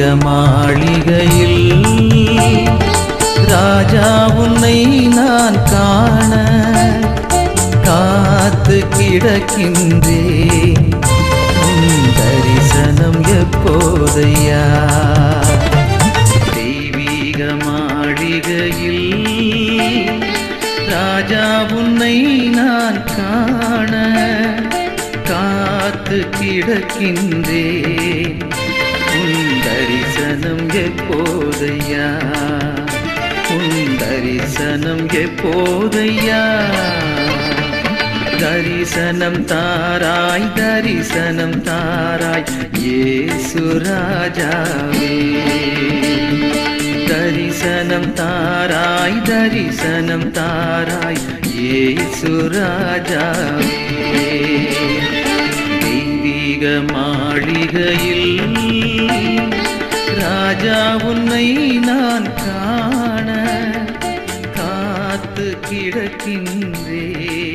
மாளிகையில் ராஜா உன்னை நான் காண காத்து கிடக்கின்றேன். உன் தரிசனம் எப்போதையா? தெய்வீக மாளிகையில் ராஜா உன்னை நான் காண காத்து கிடக்கின்றேன். உன் தரிசனம் எப்போதையா? உன் தரிசனம் எப்போதையா? தரிசனம் தாராய், தரிசனம் தாராய் இயேசு ராஜாவே. தரிசனம் தாராய், தரிசனம் தாராய் இயேசு ராஜாவே. தெய்வீக மாளிகையில் ராஜா உன்னை நான் காண காத்து கிடக்கின்றேன்.